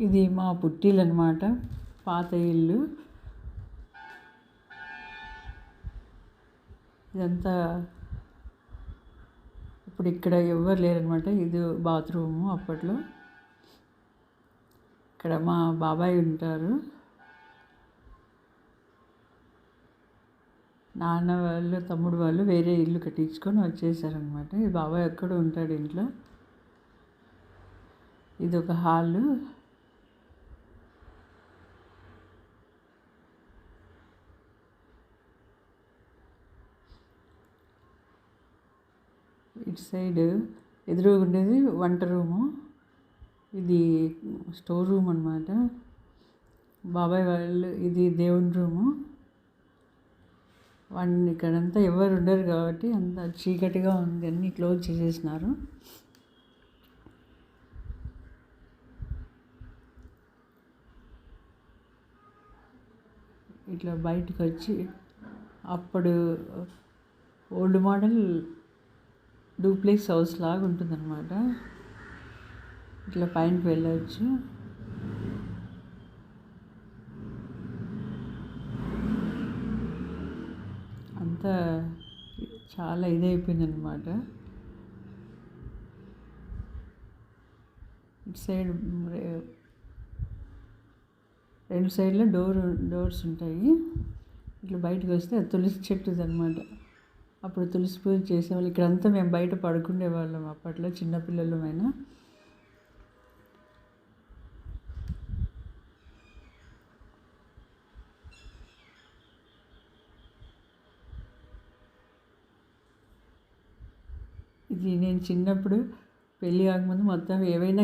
ఇది మా పుట్టిల్లు అనమాట, పాత ఇల్లు. ఇదంతా ఇప్పుడు ఇక్కడ ఎవ్వరు లేరనమాట. ఇది బాత్రూము అప్పట్లో. ఇక్కడ మా బాబాయ్ ఉంటారు. నాన్న వాళ్ళు, తమ్ముడు వాళ్ళు వేరే ఇల్లు కట్టించుకొని వచ్చేసారనమాట. ఈ బాబాయ్ ఒక్కడు ఉంటాడు ఇంట్లో. ఇది ఒక హాలు. ఇటు సైడ్ ఎదురుగా ఉండేది వంట రూము. ఇది స్టోర్ రూమ్ అనమాట. బాబాయ్ వాళ్ళు ఇది దేవుని రూము. ఇక్కడంతా ఎవరు ఉండరు కాబట్టి అంత చీకటిగా ఉంది, అన్నీ క్లోజ్ చేసేసినారు. ఇట్లా బయటకు వచ్చి అప్పుడు ఓల్డ్ మోడల్ డూప్లెక్స్ హౌస్ లాగా ఉంటుందన్నమాట. ఇట్లా పైనకి వెళ్ళవచ్చు. అంతా చాలా ఇదైపోయిందనమాట. ఇటు సైడ్ రెండు సైడ్లో డోర్స్ ఉంటాయి. ఇట్లా బయటకు వస్తే అది తులసి చెట్టుది అనమాట. అప్పుడు తులసి పూజ చేసేవాళ్ళు. ఇక్కడంతా మేము బయట పడుకునే వాళ్ళం అప్పట్లో, చిన్నపిల్లలమైనా. ఇది నేను చిన్నప్పుడు పెళ్ళి కాకముందు మొత్తం ఏవైనా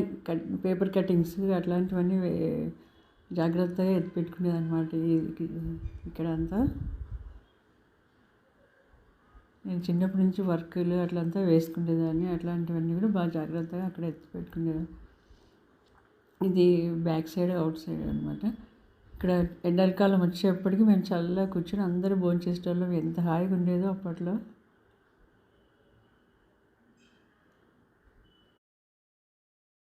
పేపర్ కటింగ్స్ అట్లాంటివన్నీ జాగ్రత్తగా ఎత్తిపెట్టుకునేది అనమాట. ఇక్కడంతా నేను చిన్నప్పటి నుంచి వర్కులు అట్లంతా వేసుకునేదాన్ని. అట్లాంటివన్నీ కూడా బాగా జాగ్రత్తగా అక్కడ ఎత్తిపెట్టుకునేదాన్ని. ఇది బ్యాక్ సైడ్, అవుట్ సైడ్ అనమాట. ఇక్కడ ఎండాకాలం వచ్చేప్పటికి మేము చల్లగా కూర్చొని అందరూ భోంచేసేటోళ్ళం. ఎంత హాయిగా ఉండేదో అప్పట్లో.